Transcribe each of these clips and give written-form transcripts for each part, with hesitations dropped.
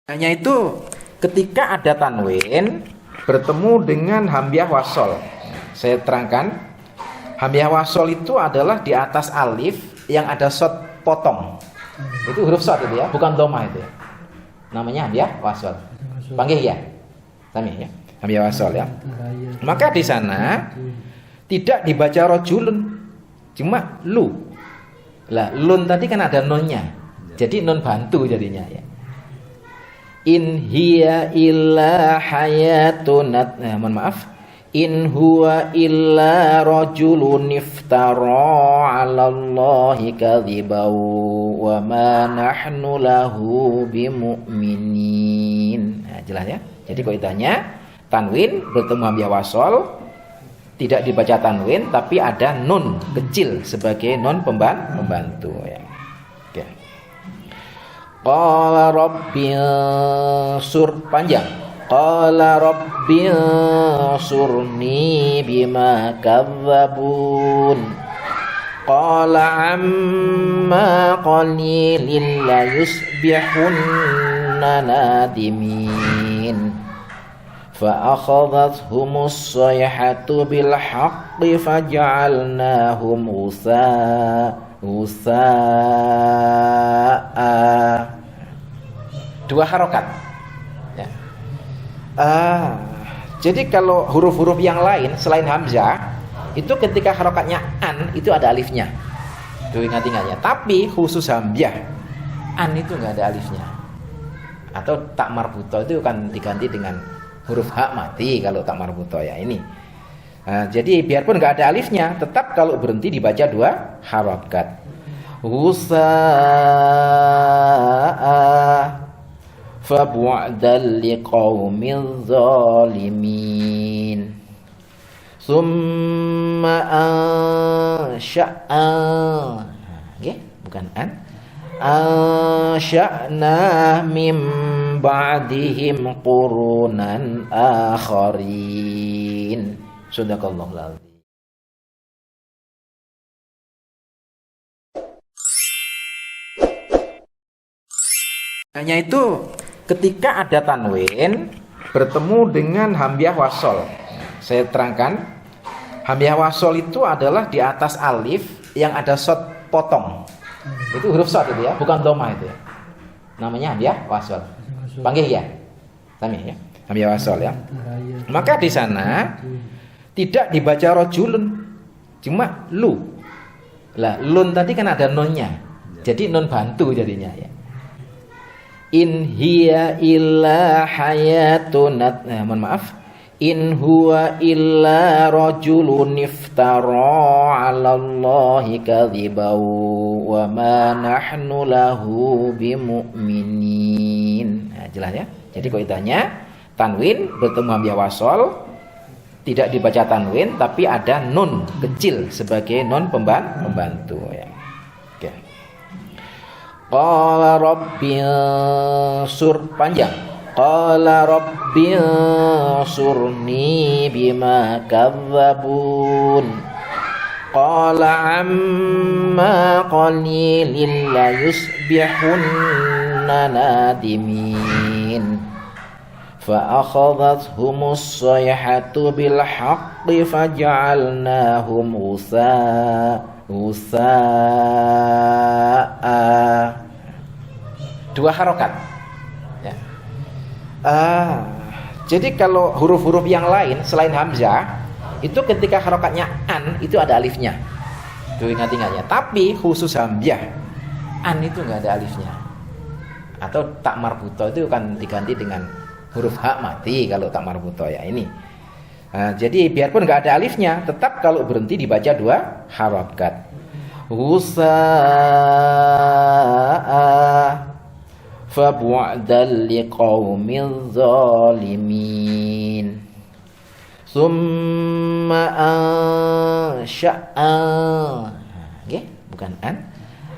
Hanya itu ketika ada tanwin bertemu dengan hamzah wasol. Saya terangkan, hamzah wasol itu adalah di atas alif yang ada shad potong. Itu huruf shad itu ya, bukan dhamma itu ya. Namanya hamzah wasol. Panggil ya. Sami ya. Hamzah wasol ya. Maka di sana tidak dibaca rajulun, cuma lu. Lah, lun tadi kan ada nunnya. Jadi nun bantu jadinya ya. In hiya illa hayatuna, mohon maaf, in huwa illa rajulun iftara 'ala Allahi kadhiban wa ma nahnu lahu bimu'minin. Nah, jelas ya. Jadi kaidahnya tanwin bertemu hamzah wasol tidak dibaca tanwin tapi ada nun kecil sebagai nun pembantu ya. Oke. Qala rabbinsur panjang. Qala rabbinsurni bima kadzabun. Qala amma qalilin la yusbihunna nadimin. Fa akhadhathumus sayhatu bil haqqi faj'alnahum usa'a. Dua harokat ya. Jadi kalau huruf-huruf yang lain selain hamzah itu ketika harokatnya an itu ada alifnya. Tuh ingat-ingat ya. Tapi khusus hamzah an itu nggak ada alifnya. Atau tak marbuto itu kan diganti dengan huruf hak mati kalau tak marbuto ya ini. Jadi biarpun nggak ada alifnya, tetap kalau berhenti dibaca dua harokat. Usa'a fa bu'dan liqaumiz zalimin. Summa ansha'a, nggih, bukan an. Ansha'na mim ba'dihim qurunan akharin. Sadaqallahul azim. Hanya itu ketika ada tanwin bertemu dengan hamzah wasol. Saya terangkan, hamzah wasol itu adalah di atas alif yang ada shad potong. Itu huruf shad itu ya, bukan dhamma itu ya. Namanya hamzah wasol. Panggil ya. Sami ya. Hamzah wasol ya. Maka di sana tidak dibaca rajulun, cuma lu. Lah, lun tadi kan ada nunnya. Jadi nun bantu jadinya ya. In hiya illa hayatuna, mohon maaf, in huwa illa rajulun iftara 'ala Allahi kadhiban wa ma nahnu lahu bimu'minin. Nah, jelas ya. Jadi kaidahnya tanwin bertemu hamzah wasol tidak dibaca tanwin tapi ada nun kecil sebagai nun pembantu ya. Oke. Qala rabbinsur panjang. Qala rabbinsurni bima kadzabun. Qala amma qalilin la yusbihunna nadimin. Fa akhadhathumus sayhatu bil haqqi faj'alnahum usa'a. Dua harokat ya. Jadi kalau huruf-huruf yang lain selain hamzah itu ketika harokatnya an itu ada alifnya. Tuh ingat-ingat ya. Tapi khusus hamzah an itu nggak ada alifnya. Atau tak marbuto itu kan diganti dengan huruf hak mati kalau tak marbuto ya ini. Jadi biarpun nggak ada alifnya, tetap kalau berhenti dibaca dua harokat. Usa'a fa bu'dan liqaumiz zalimin. Summa ansha'a, nggih, bukan an.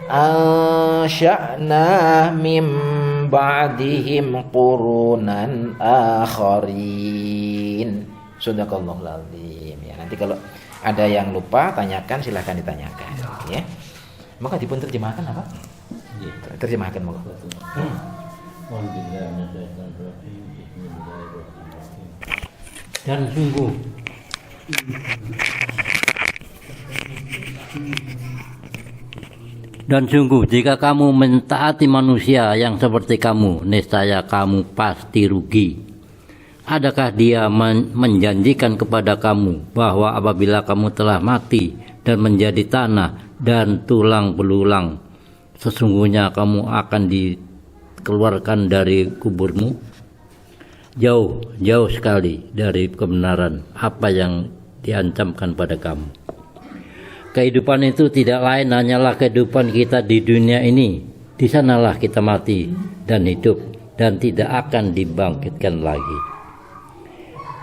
Ansha'na mim ba'dihim qurunan akharin. Sadaqallahul azim ya. Nanti kalau ada yang lupa tanyakan, silahkan ditanyakan ya. Maka dipun terjemahkan apa? Terjemahkan moga. Dan sungguh jika kamu mentaati manusia yang seperti kamu, niscaya kamu pasti rugi. Adakah dia menjanjikan kepada kamu bahwa apabila kamu telah mati dan menjadi tanah dan tulang belulang, sesungguhnya kamu akan dikeluarkan dari kuburmu? Jauh sekali dari kebenaran apa yang diancamkan pada kamu. Kehidupan itu tidak lain hanyalah kehidupan kita di dunia ini. Di sanalah kita mati dan hidup dan tidak akan dibangkitkan lagi.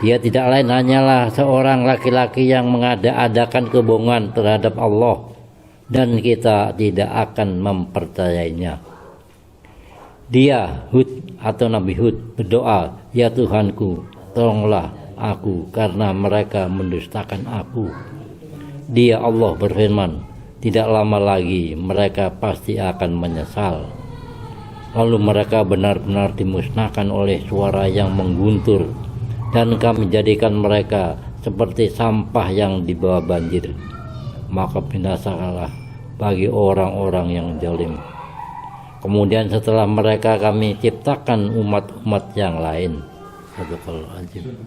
Dia tidak lain hanyalah seorang laki-laki yang mengada-adakan kebohongan terhadap Allah dan kita tidak akan mempercayainya. Dia, Hud atau Nabi Hud, berdoa, "Ya Tuhanku, tolonglah aku karena mereka mendustakan aku." Dia, Allah, berfirman, "Tidak lama lagi mereka pasti akan menyesal. Lalu mereka benar-benar dimusnahkan oleh suara yang mengguntur, dan kami jadikan mereka seperti sampah yang dibawa banjir. Maka binasalah bagi orang-orang yang zalim. Kemudian setelah mereka kami ciptakan umat-umat yang lain." Astagfirullahaladzim.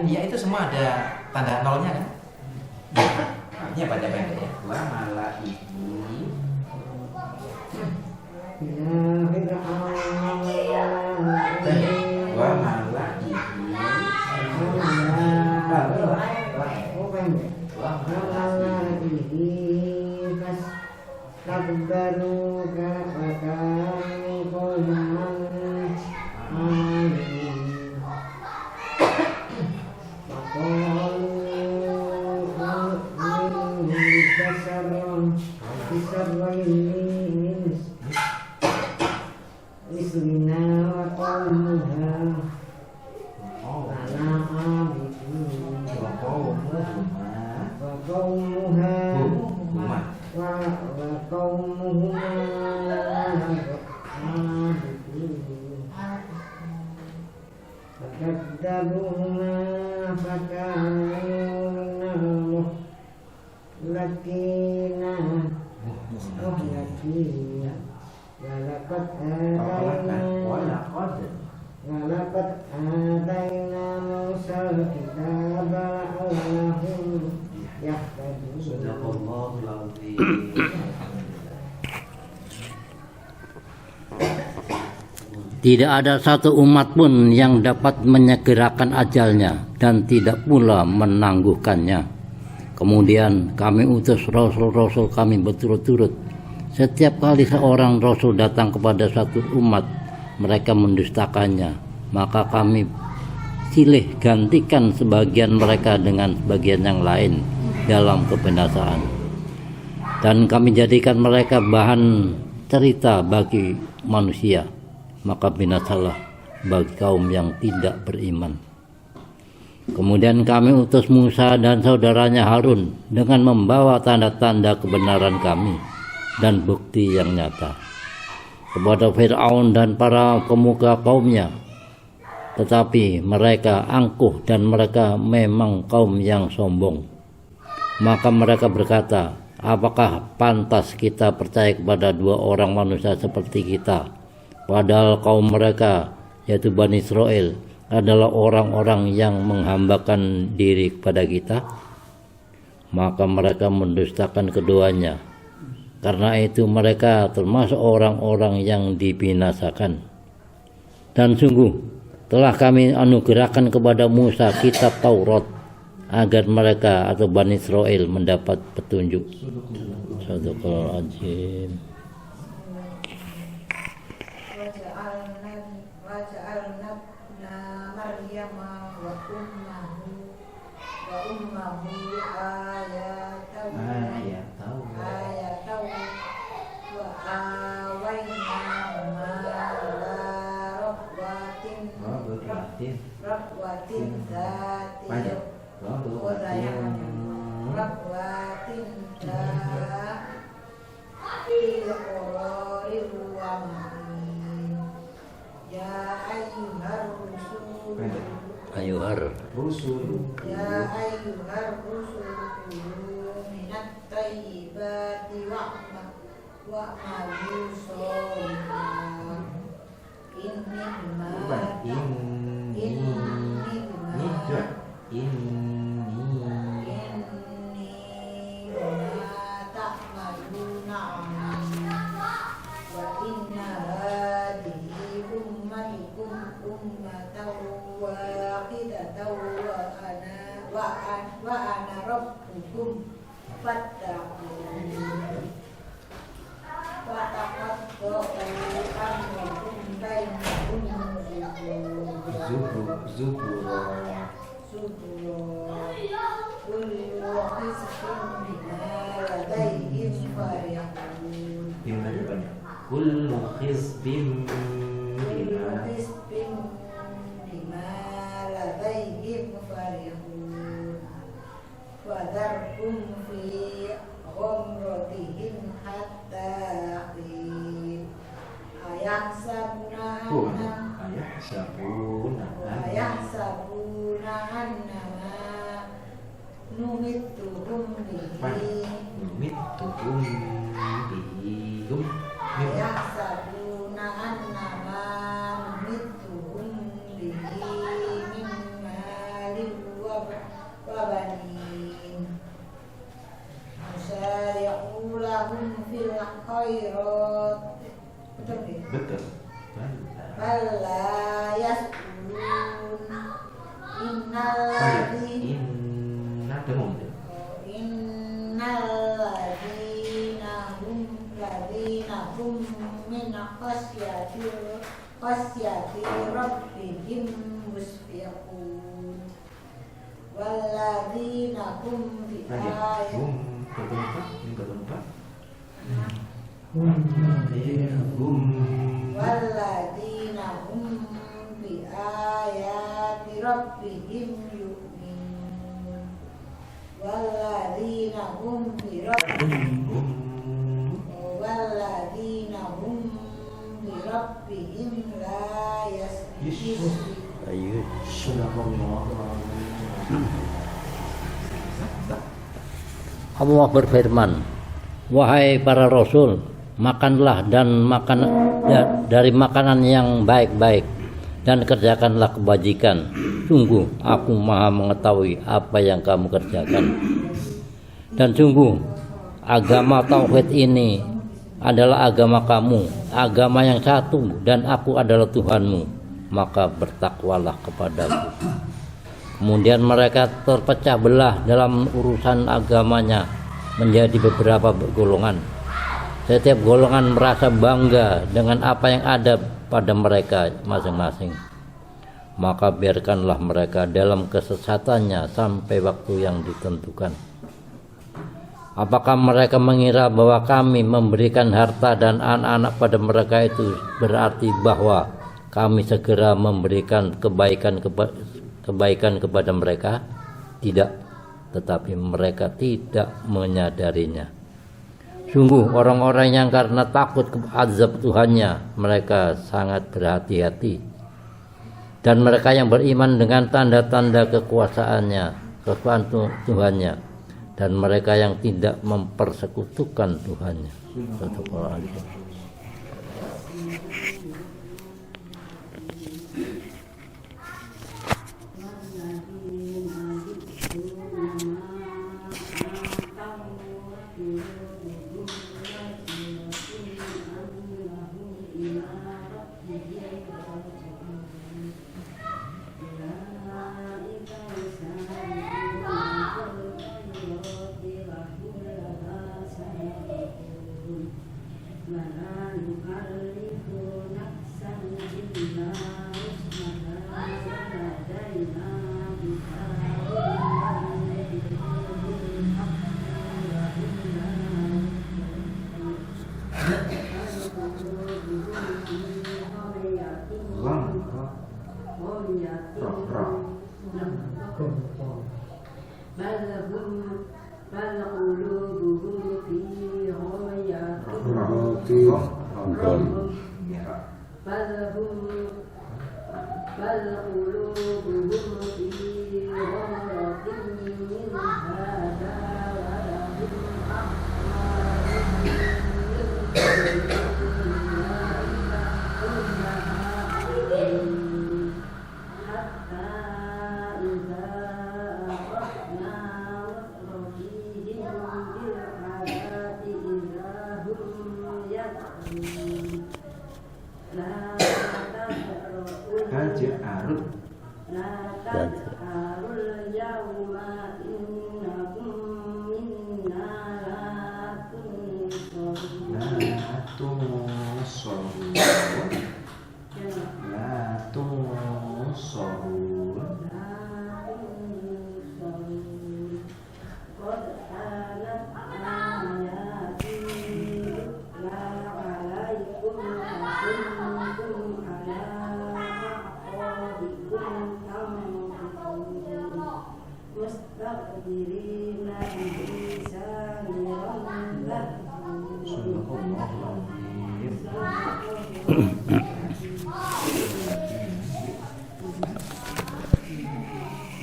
Ya itu semua ada tanda nolnya kan? Ini baca pendek ya. Wa malaihi. Wa malaihi. Tidak ada satu umat pun yang dapat menyegerakan ajalnya dan tidak pula menangguhkannya. Kemudian kami utus rasul-rasul kami berturut-turut. Setiap kali seorang rasul datang kepada satu umat, mereka mendustakannya. Maka kami silih gantikan sebagian mereka dengan sebagian yang lain dalam kebinasaan. dan kami jadikan mereka bahan cerita bagi manusia, maka binasalah bagi kaum yang tidak beriman. Kemudian kami utus Musa dan saudaranya Harun dengan membawa tanda-tanda kebenaran kami dan bukti yang nyata kepada Fir'aun dan para pemuka kaumnya. Tetapi mereka angkuh dan mereka memang kaum yang sombong. Maka mereka berkata, apakah pantas kita percaya kepada dua orang manusia seperti kita, padahal kaum mereka, yaitu Bani Israel, adalah orang-orang yang menghambakan diri kepada kita? Maka mereka mendustakan keduanya. Karena itu mereka termasuk orang-orang yang dibinasakan. Dan sungguh telah kami anugerahkan kepada Musa kitab Taurat agar mereka atau Bani Israel mendapat petunjuk. Sadaqallahul azim. Ayuhar rusul ya ayyuhar rusul minat tayyibati wa'malu sholihan wa ana rabbukum fattaqun wa taqaddu amrukum bainakum zubura kullu hizbin bima ladayhim farihun. Kullu hizbin bima ladayhim farihun. Wadarkum fi ghamratihim hatta hin ayahsabuna annama numittuhum bihi ayahsabuna annama numittuhum bihi min malin wa banin musari'u lahum fil khairat. Betul. Balla yas'ulun innal ladina hum min khasyati rabbihim musfiqun walladzina hum bi ayatin walladzina hum bi ayati rabbihim yu'minun walladzina hum bi rabbihim la yastakbirun. Allah berfirman, wahai para rasul, makanlah dan makan dari makanan yang baik-baik dan kerjakanlah kebajikan. Sungguh aku maha mengetahui apa yang kamu kerjakan. Dan sungguh agama tauhid ini adalah agama kamu, agama yang satu, dan aku adalah Tuhanmu, maka bertakwalah kepadaku. Kemudian mereka terpecah belah dalam urusan agamanya menjadi beberapa golongan. Setiap golongan merasa bangga dengan apa yang ada pada mereka masing-masing. Maka biarkanlah mereka dalam kesesatannya sampai waktu yang ditentukan. Apakah mereka mengira bahwa kami memberikan harta dan anak-anak pada mereka itu berarti bahwa kami segera memberikan kebaikan kepada mereka? Tidak, tetapi mereka tidak menyadarinya. Sungguh orang-orang yang karena takut azab Tuhannya, mereka sangat berhati-hati. Dan mereka yang beriman dengan tanda-tanda kekuasaan Tuhannya, dan mereka yang tidak mempersekutukan Tuhannya.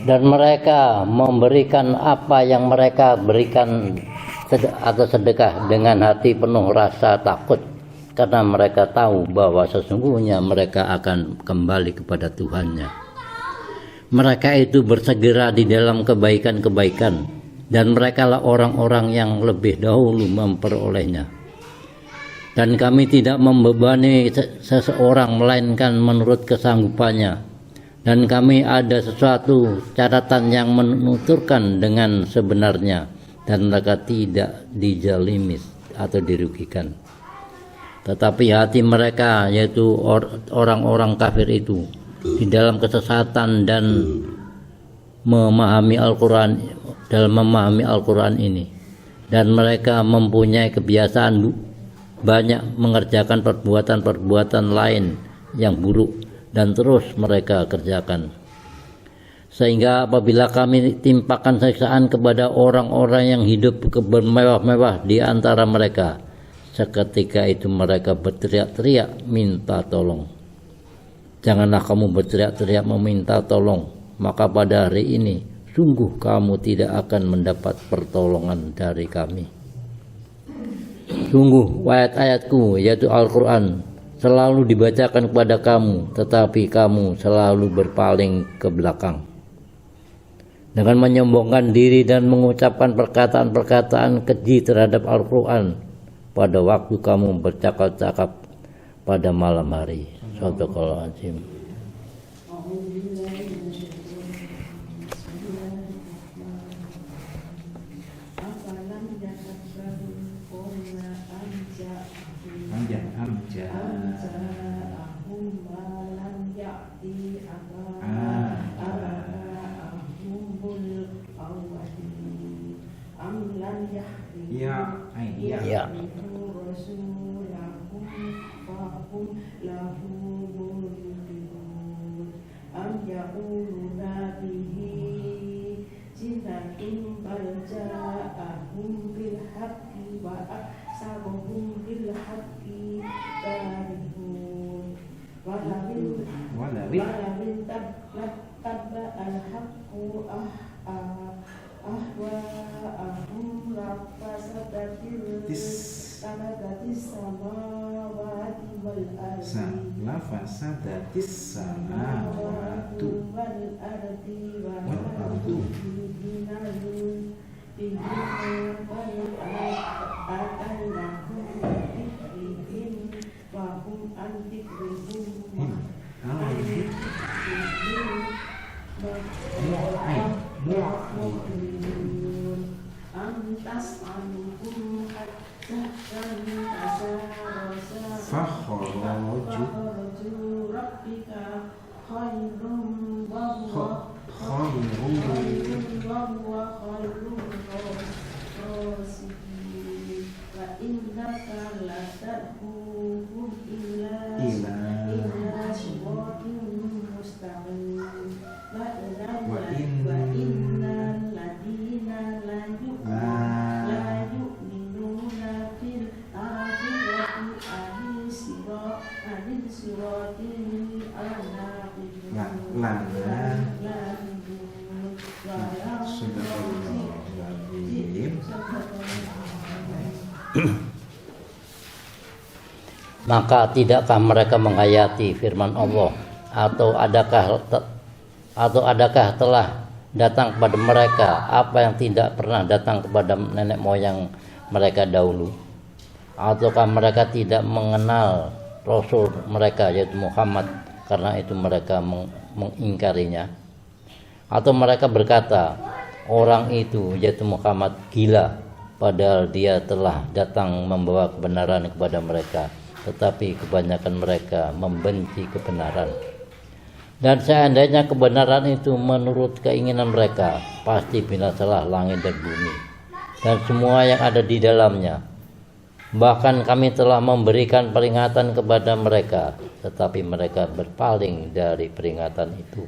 Dan mereka memberikan apa yang mereka berikan atau sedekah dengan hati penuh rasa takut, karena mereka tahu bahwa sesungguhnya mereka akan kembali kepada Tuhannya. Mereka itu bersegera di dalam kebaikan-kebaikan, dan merekalah orang-orang yang lebih dahulu memperolehnya. Dan kami tidak membebani seseorang melainkan menurut kesanggupannya. Dan kami ada sesuatu catatan yang menuturkan dengan sebenarnya, dan mereka tidak dijalimis atau dirugikan. Tetapi hati mereka, yaitu orang-orang kafir itu, di dalam kesesatan dan memahami Al-Quran ini, dan mereka mempunyai kebiasaan banyak mengerjakan perbuatan-perbuatan lain yang buruk, dan terus mereka kerjakan. Sehingga apabila kami timpakan siksaan kepada orang-orang yang hidup bermewah-mewah di antara mereka, seketika itu mereka berteriak-teriak minta tolong. Janganlah kamu berteriak-teriak meminta tolong, maka pada hari ini sungguh kamu tidak akan mendapat pertolongan dari kami. Sungguh ayat-ayatku, yaitu Al-Quran, selalu dibacakan kepada kamu, tetapi kamu selalu berpaling ke belakang dengan menyombongkan diri dan mengucapkan perkataan-perkataan keji terhadap Al-Quran pada waktu kamu bercakap-cakap pada malam hari. Shadaqallahul Azim. Ya, Ya. Lafasadatis samawatu wal ardu Maka tidakkah mereka menghayati firman Allah, atau adakah telah datang kepada mereka apa yang tidak pernah datang kepada nenek moyang mereka dahulu? Ataukah mereka tidak mengenal Rasul mereka yaitu Muhammad, karena itu mereka mengingkarinya? Atau mereka berkata, orang itu yaitu Muhammad gila, padahal dia telah datang membawa kebenaran kepada mereka, tetapi kebanyakan mereka membenci kebenaran. Dan seandainya kebenaran itu menurut keinginan mereka, pasti binasalah langit dan bumi dan semua yang ada di dalamnya. Bahkan kami telah memberikan peringatan kepada mereka, tetapi mereka berpaling dari peringatan itu.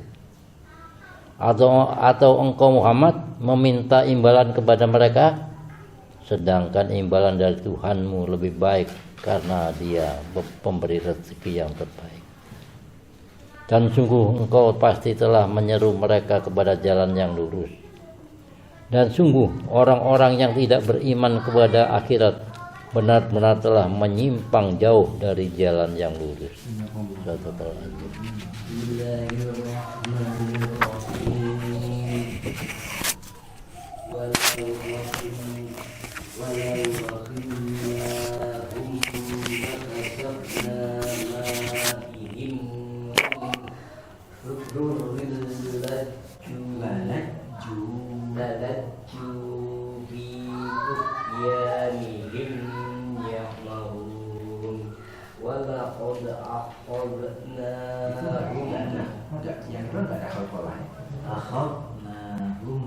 Atau engkau Muhammad meminta imbalan kepada mereka, sedangkan imbalan dari Tuhanmu lebih baik, karena dia pemberi rezeki yang terbaik. Dan sungguh engkau pasti telah menyeru mereka kepada jalan yang lurus. Dan sungguh orang-orang yang tidak beriman kepada akhirat benar-benar telah menyimpang jauh dari jalan yang lurus.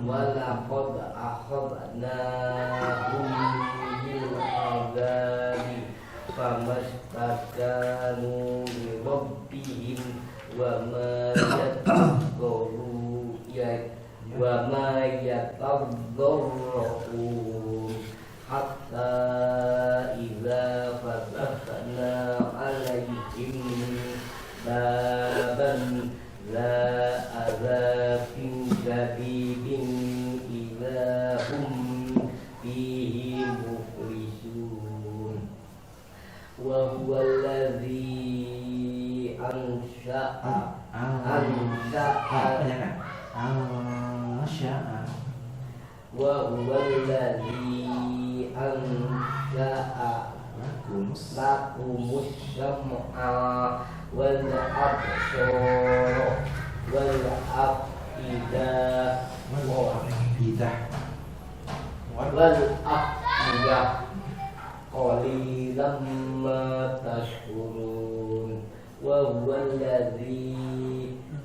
Walaqad akhadnahum bil azabi famastakanu li rabbihim wa ma yatadharrun hatta idza fatahna alaihim baban la azabin jadidin idza hum fihi mukhlisun wa huwa alladhi ansha'a wa huwa alladhi ansha'a lakumus sam'a wal absara wal afidah qalilan ma tashkurun wa huwa alladhi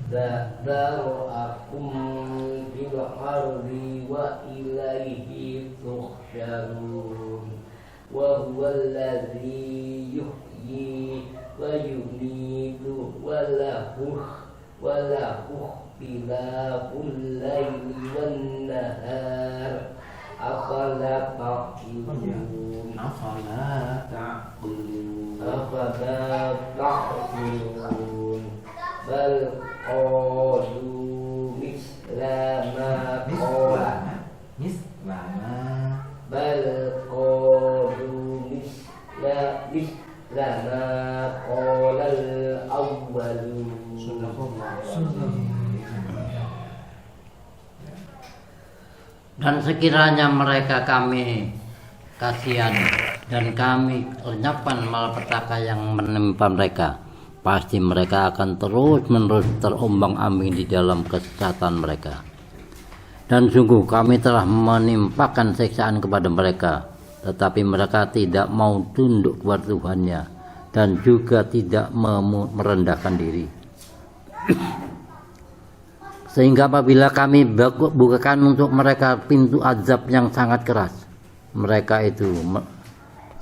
dzara'akum fil fil ardi wa ilaihi tuhsyarun. Wa huwallazi yuhyi wa yumiitu wa lahu ikhtilaful laili wan nahar. Afala ta'qilun. Afala ta'qilun. Bal Qalu misla ma qala. Bal qalu misla ma qala al-awwalun. Dan sekiranya mereka kami kasihani dan kami lenyapkan malapetaka yang menimpa mereka, pasti mereka akan terus-menerus terombang-ambing di dalam kesesatan mereka. Dan sungguh kami telah menimpakan siksaan kepada mereka, tetapi mereka tidak mau tunduk kepada Tuhannya dan juga tidak merendahkan diri. Sehingga apabila kami bukakan untuk mereka pintu azab yang sangat keras,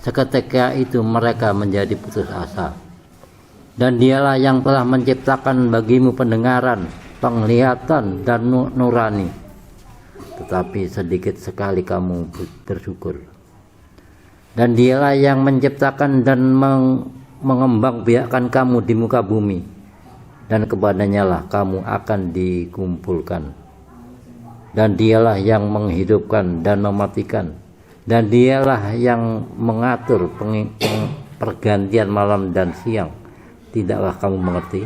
seketika itu mereka menjadi putus asa. Dan dialah yang telah menciptakan bagimu pendengaran, penglihatan, dan nurani. Tetapi sedikit sekali kamu bersyukur. Dan dialah yang menciptakan dan mengembangbiakkan kamu di muka bumi. Dan kepadanya lah kamu akan dikumpulkan. Dan dialah yang menghidupkan dan mematikan. Dan dialah yang mengatur pergantian malam dan siang. Tidakkah kamu mengerti?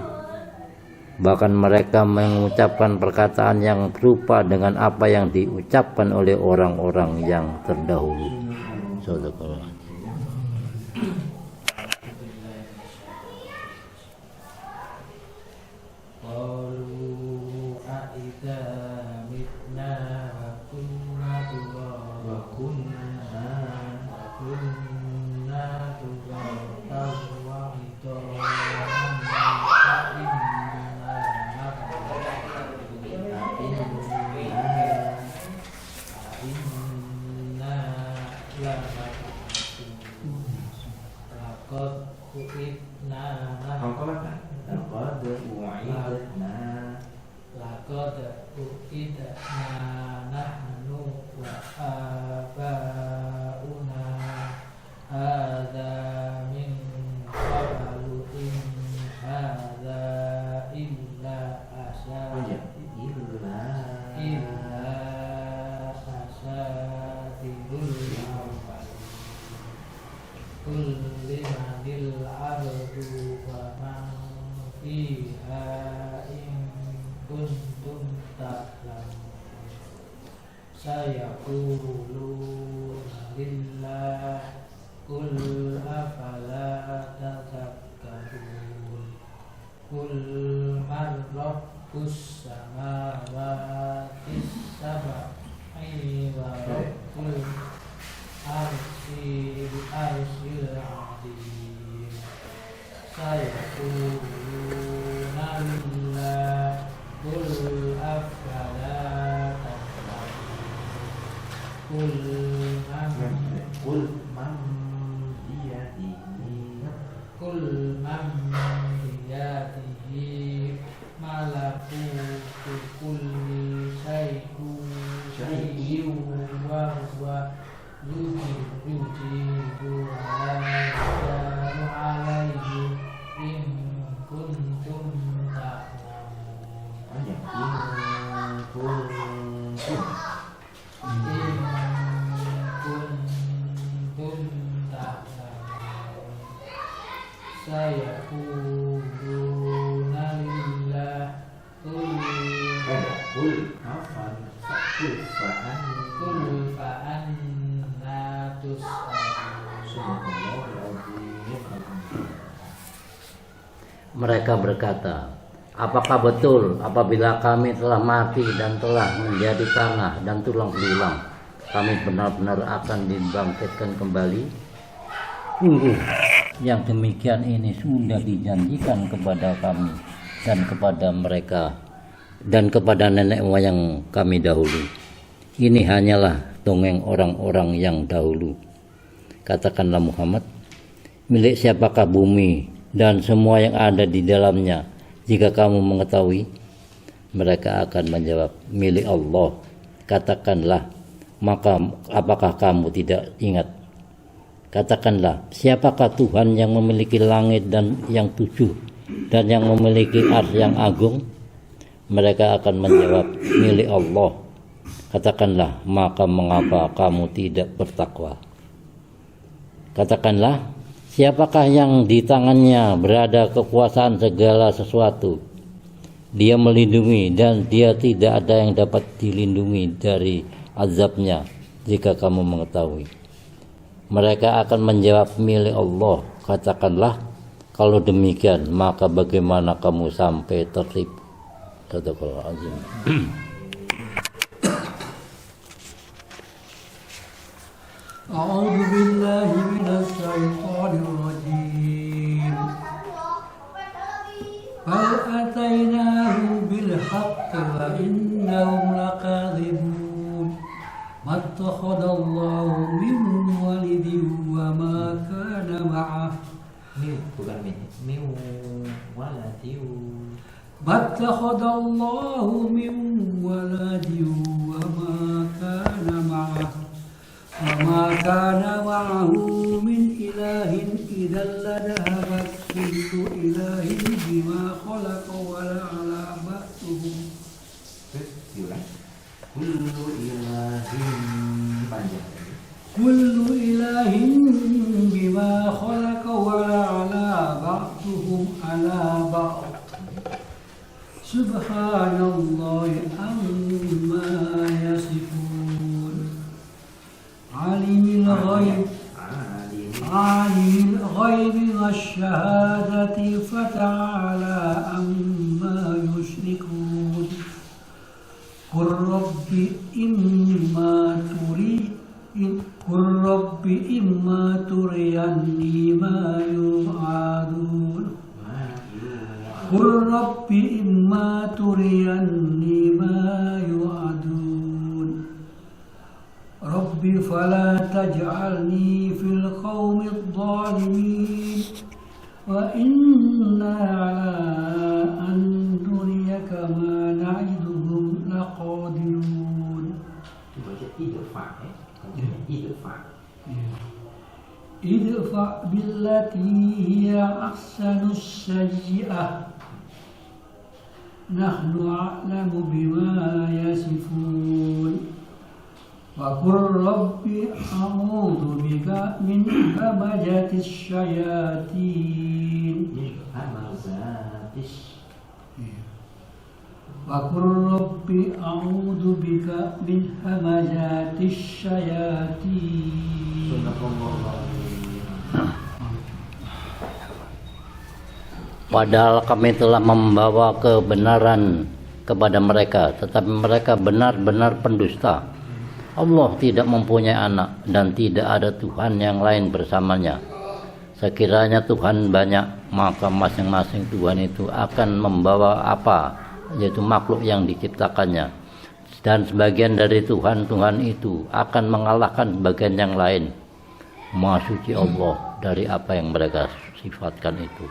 Bahkan mereka mengucapkan perkataan yang serupa dengan apa yang diucapkan oleh orang-orang yang terdahulu. Sadaqallah. Mereka berkata, apakah betul apabila kami telah mati dan telah menjadi tanah dan tulang belulang, kami benar-benar akan dibangkitkan kembali? Sungguh, yang demikian ini sudah dijanjikan kepada kami dan kepada mereka dan kepada nenek moyang kami dahulu. Ini hanyalah dongeng orang-orang yang dahulu. Katakanlah Muhammad, milik siapakah bumi dan semua yang ada di dalamnya? Jika kamu mengetahui, mereka akan menjawab, milik Allah. Katakanlah, maka apakah kamu tidak ingat? Katakanlah, siapakah Tuhan yang memiliki langit dan yang 7 dan yang memiliki arsy yang agung? Mereka akan menjawab, milik Allah. Katakanlah, maka mengapa kamu tidak bertakwa? Katakanlah, siapakah yang di tangannya berada kekuasaan segala sesuatu? Dia melindungi dan dia tidak ada yang dapat dilindungi dari azabnya jika kamu mengetahui. Mereka akan menjawab, milik Allah. Katakanlah, kalau demikian maka bagaimana kamu sampai tertipu? Sadaqallahul azim. A'udzu billahi minasy syaithanir rajim. Bal atainahu bil haqqi wa innahum lakadzibun. Mattakhadallahu min walidin wa ma kana ma'ah. Bukan min waladiu. Mattakhadallahu min walidin wa ma kana ma'ah. وما كان معه من إله إذا لذهب كل إله بما خلق ولعلى بعضهم كل إله بما خلق ولعلى بعضهم على بعض سبحان الله عما يصفون عالم الغيب والشهادة فتعالى عما يشركون قل رب إما تريني ما يوعدون قل رب إما تريني ما يوعدون رب فلا تجعلني في القوم الظالمين وإنا على أن نريك ما نعدهم لقادرون ادفع بالتي هي أحسن السيئة نحن أعلم بما يصفون وقل رب أعوذ بك من همزات الشياطين وقل رب أعوذ بك من همزات الشياطين. Padahal kami telah membawa kebenaran kepada mereka, tetapi mereka benar-benar pendusta. Allah tidak mempunyai anak dan tidak ada Tuhan yang lain bersamanya. Sekiranya Tuhan banyak, maka masing-masing Tuhan itu akan membawa apa, yaitu makhluk yang diciptakannya. Dan sebagian dari Tuhan-Tuhan itu akan mengalahkan bagian yang lain. Maha suci Allah dari apa yang mereka sifatkan itu.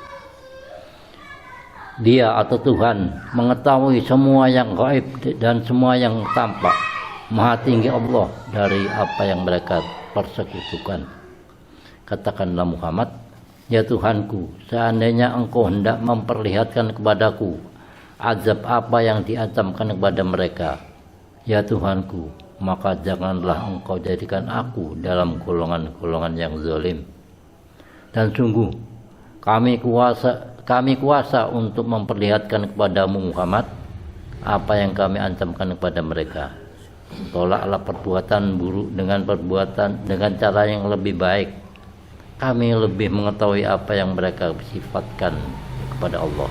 Dia atau Tuhan mengetahui semua yang gaib dan semua yang tampak. Maha tinggi Allah dari apa yang mereka persekutukan. Katakanlah Muhammad, ya Tuhanku, seandainya engkau hendak memperlihatkan kepadaku azab apa yang diancamkan kepada mereka, ya Tuhanku, maka janganlah engkau jadikan aku dalam golongan-golongan yang zalim. Dan sungguh kami kuasa untuk memperlihatkan kepadamu Muhammad apa yang kami ancamkan kepada mereka. Tolaklah perbuatan buruk dengan cara yang lebih baik. Kami lebih mengetahui apa yang mereka sifatkan kepada Allah.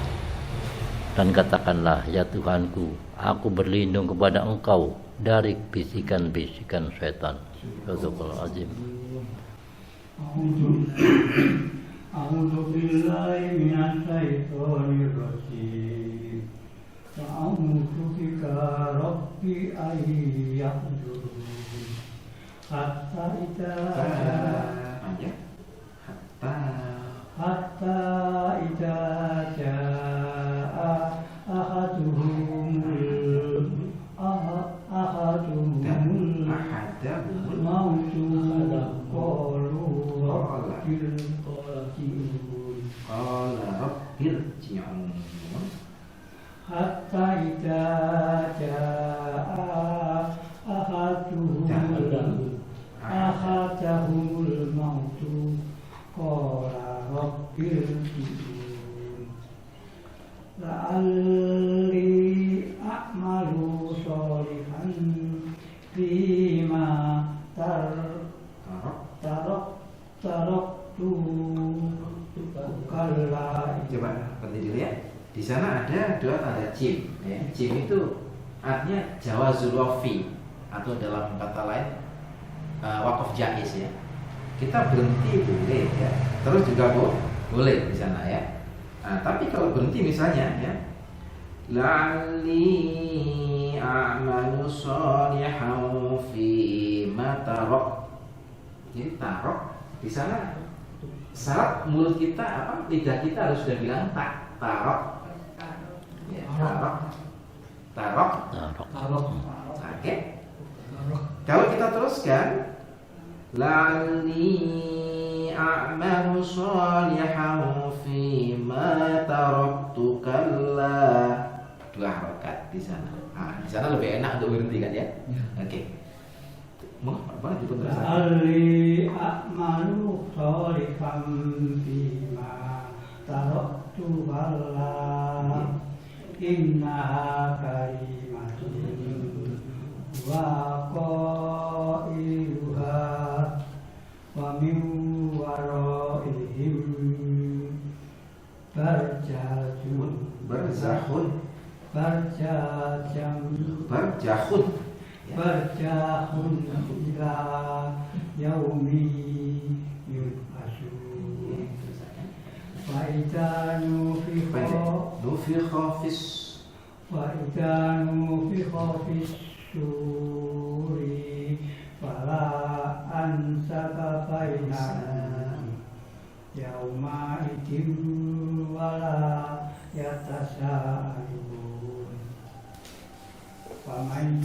Dan katakanlah, ya Tuhanku, aku berlindung kepada engkau dari bisikan-bisikan setan. Sadaqallahul azim. أعوذ بالله من الشيطان الرجيم A'udzu bika rabbi an yahdurun. Hatta idza hatta idza jaa ahadumul mautu qalu rabbil ji'un. Hatta idza jaa ahadahumul mautu qala rabbil ji'un. La'alli a'malu sholihan fima taraktu kalla. Coba berhenti dulu ya. Di sana ada dua tanda jim. Ya. Jim itu artinya jawazul waqfi atau dalam kata lain wakaf jaiz ya. Kita berhenti boleh ya. Terus juga boleh di sana ya. Nah, tapi kalau berhenti misalnya ya, la'alli a'malu sholihan fi ma tarak. Jadi tarak di sana syarat mulut kita apa? Lidah kita harus sudah bilang tarak. Ya, tarak. Oke. Kalau kita teruskan, la'alli a'malu sholihan fi ma taraktu kalla. Dua harokat di sana. Nah, di sana lebih enak untuk berhenti kan ya? Oke. Mau apa itu terus? La'alli a'malu sholihan fima taraktu kalla. Innaha kalimatun wa qailuha wa min waraihim barzakhun ila yaumi yub'atsun. Wa idza nufikha fis suri fala ansaka bainahum yauma idzin wala yatasaalun. Faman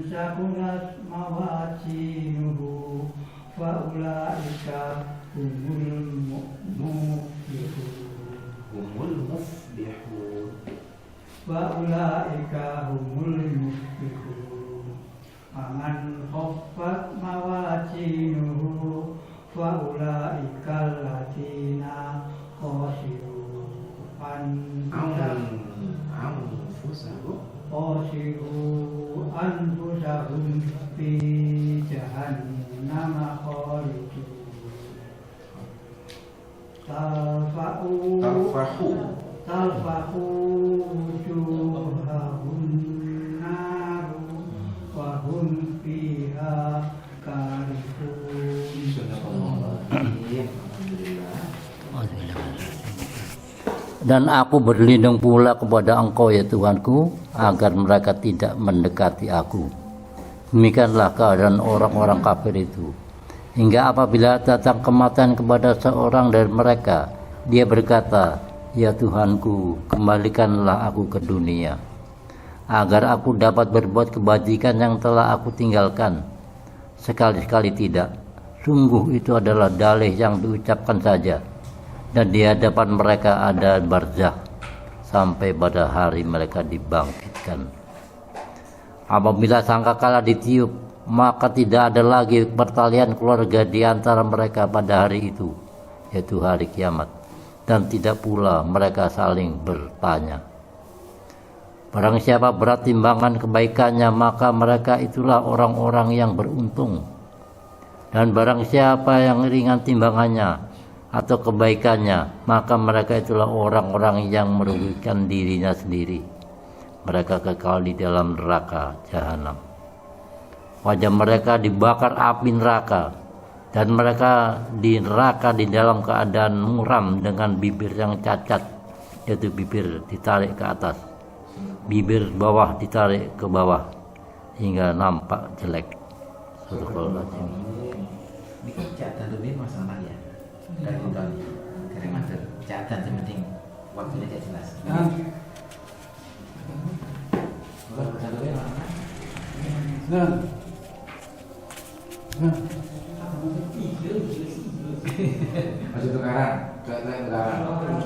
sakulat mawazinuhu fa ulaika humul muflihun. Wa ulaika humul muflihun. Faman khaffat mawazinuhu fa ulaika alladziina khasiru anfusahum fi jahannama khalidun. Talfahu wujuhahum naru wa hum fiha Dan aku berlindung pula kepada Engkau ya Tuhanku, agar mereka tidak mendekati aku. Demikianlah keadaan orang-orang kafir itu. Hingga apabila datang kematian kepada seorang dari mereka, dia berkata, ya Tuhanku, kembalikanlah aku ke dunia, agar aku dapat berbuat kebajikan yang telah aku tinggalkan. Sekali-sekali tidak. Sungguh itu adalah dalih yang diucapkan saja. Dan di hadapan mereka ada barzakh sampai pada hari mereka dibangkitkan. Apabila sangkakala ditiup, maka tidak ada lagi pertalian keluarga di antara mereka pada hari itu, yaitu hari kiamat, dan tidak pula mereka saling bertanya. Barang siapa berat timbangan kebaikannya, maka mereka itulah orang-orang yang beruntung. Dan barang siapa yang ringan timbangannya atau kebaikannya, maka mereka itulah orang-orang yang merugikan dirinya sendiri. Mereka kekal di dalam neraka jahanam. Wajah mereka dibakar api neraka, dan mereka di neraka di dalam keadaan muram dengan bibir yang cacat yaitu bibir ditarik ke atas, bibir bawah ditarik ke bawah hingga nampak jelek. Astagfirullahaladzim. Ini kan catatan dulu masalah ya. Dari udah dari master catatan yang penting waktunya tidak jelas. Masih tukaran, catatan tukaran.